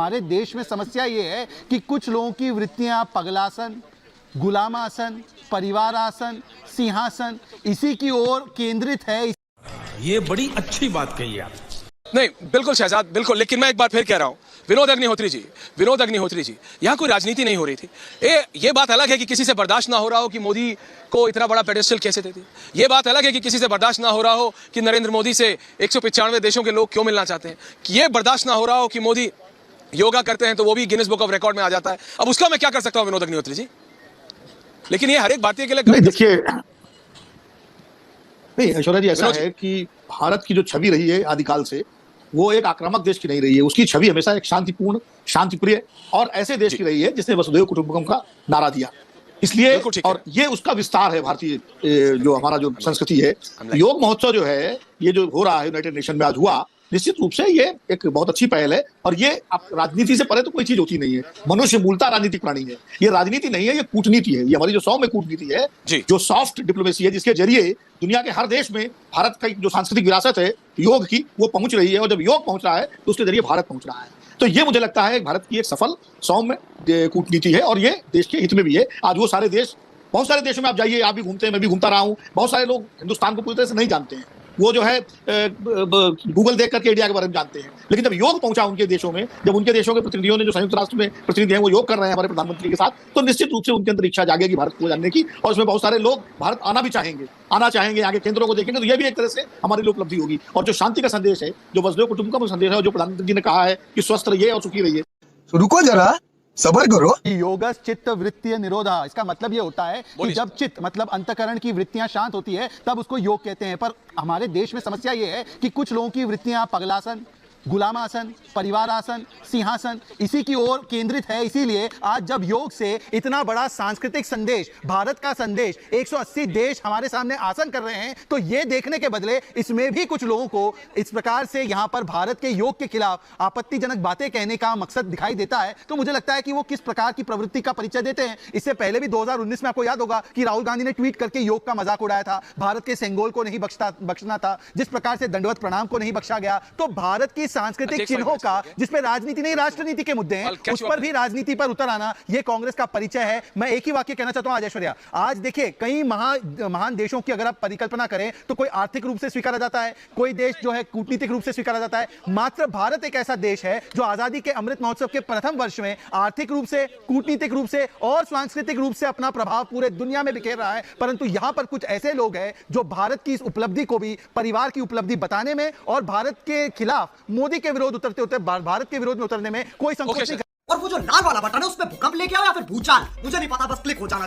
हमारे देश में समस्या ये है कि कुछ लोगों की वृत्तियां पगलासन, गुलामासन, परिवारासन, सिंहासन इसी की ओर केंद्रित है। ये बड़ी अच्छी बात कही आप। नहीं, बिल्कुल शहजाद, बिल्कुल। लेकिन मैं एक बार फिर कह रहा हूं, विनोद अग्निहोत्री जी, यहां कोई राजनीति नहीं हो रही थी। ये बात अलग है कि किसी से बर्दाश्त ना हो रहा हो कि मोदी को इतना बड़ा पेडेस्टल कैसे दे दिया। ये बात अलग है कि किसी से बर्दाश्त ना हो रहा हो कि नरेंद्र मोदी से 195 देशों के लोग क्यों मिलना चाहते हैं। ये बर्दाश्त ना हो रहा हो कि मोदी योगा करते हैं तो वो भी गिनीज बुक ऑफ रिकॉर्ड में आ जाता है। अब उसका मैं क्या कर सकता हूं विनोद अग्निहोत्री जी? लेकिन ये हर एक भारतीय के लिए नहीं, देखिए, नहीं ऐश्वर्या जी, ऐसा है कि भारत की जो छवि रही है आदिकाल से, वो एक आक्रामक देश की नहीं रही है। उसकी छवि हमेशा एक शांतिपूर्ण, शांतिप्रिय और ऐसे देश की रही है जिसने वसुधैव कुटुंबकम का नारा दिया। इसलिए और ये उसका विस्तार है, भारतीय जो हमारा जो संस्कृति है। योग महोत्सव जो है, ये जो हो रहा है यूनाइटेड नेशन में आज हुआ, निश्चित रूप से ये एक बहुत अच्छी पहल है। और ये राजनीति से परे तो कोई चीज होती नहीं है। मनुष्य मूलतः राजनीतिक प्राणी है। ये राजनीति नहीं है, ये कूटनीति है। ये हमारी जो सौम्य कूटनीति है, जो सॉफ्ट डिप्लोमेसी है, जिसके जरिए दुनिया के हर देश में भारत का जो सांस्कृतिक विरासत है योग की, वो पहुंच रही है। और जब योग पहुंच रहा है तो उसके जरिए भारत पहुंच रहा है। तो ये मुझे लगता है भारत की एक सफल सौम्य कूटनीति है और ये देश के हित में भी है। आज वो सारे देश, बहुत सारे देशों में आप जाइए, आप भी घूमते हैं, मैं भी घूमता रहा हूँ, बहुत सारे लोग हिंदुस्तान को पूरी तरह से नहीं जानते हैं। वो जो है गूगल देख करके इंडिया के बारे में जानते हैं। लेकिन जब योग पहुंचा उनके देशों में, जब उनके देशों के प्रतिनिधियों ने, जो संयुक्त राष्ट्र में प्रतिनिधि हैं, वो योग कर रहे हैं हमारे प्रधानमंत्री के साथ, तो निश्चित रूप से उनके अंदर इच्छा जागेगी भारत को जानने की। और इसमें बहुत सारे लोग भारत आना भी चाहेंगे, आगे केंद्रों को देखेंगे। तो ये भी एक तरह से हमारे लिए उपलब्धि होगी। और जो शांति का संदेश है, जो वसुधैव कुटुंबकम का संदेश है, और जो प्रधानमंत्री जी ने कहा है कि स्वस्थ रहिए और सुखी रहिए। रुको जरा, सबर करो। योगस चित्त वृत्तीय निरोधा, इसका मतलब ये होता है कि जब चित्त मतलब अंतकरण की वृत्तियां शांत होती है तब उसको योग कहते हैं। पर हमारे देश में समस्या ये है कि कुछ लोगों की वृत्तियां पगलासन, गुलामासन, परिवारासन, सिंहासन इसी की ओर केंद्रित है। इसीलिए आज जब योग से इतना बड़ा सांस्कृतिक संदेश, भारत का संदेश 180 देश हमारे सामने आसन कर रहे हैं, तो ये देखने के बदले इसमें भी कुछ लोगों को इस प्रकार से यहां पर भारत के योग के खिलाफ आपत्तिजनक बातें कहने का मकसद दिखाई देता है। तो मुझे लगता है कि वो किस प्रकार की प्रवृत्ति का परिचय देते हैं। इससे पहले भी 2019 में आपको याद होगा कि राहुल गांधी ने ट्वीट करके योग का मजाक उड़ाया था। भारत के सेंगोल को नहीं बख्शना था, जिस प्रकार से दंडवत प्रणाम को नहीं बख्शा गया। तो भारत की सांस्कृतिक चिन्हों का, जिसमें राजनीति नहीं राष्ट्रनीति के मुद्दे हैं, उस पर भी राजनीति पर उतर आना, यह कांग्रेस का परिचय है। मैं एक ही वाक्य कहना चाहता हूं आज ऐश्वर्या, आज देखिए कई महान देशों की अगर आप परिकल्पना करें तो कोई आर्थिक रूप से स्वीकारा जाता है, कोई देश जो है कूटनीतिक रूप से स्वीकारा जाता है। मात्र भारत एक ऐसा देश है जो आजादी के अमृत महोत्सव के प्रथम वर्ष में आर्थिक रूप से, कूटनीतिक रूप से और सांस्कृतिक रूप से अपना प्रभाव पूरे दुनिया में बिखेर रहा है। परंतु यहां पर कुछ ऐसे लोग हैं जो भारत की इस उपलब्धि को भी परिवार की उपलब्धि बताने में और भारत के खिलाफ मोदी के विरोध उतरते भारत के विरोध में उतरने में कोई संकोच नहीं। और वो जो लाल वाला बटन है, उस पे भूकंप लेके आओ या फिर भूचाल, मुझे नहीं पता, बस क्लिक हो जाना चाहिए।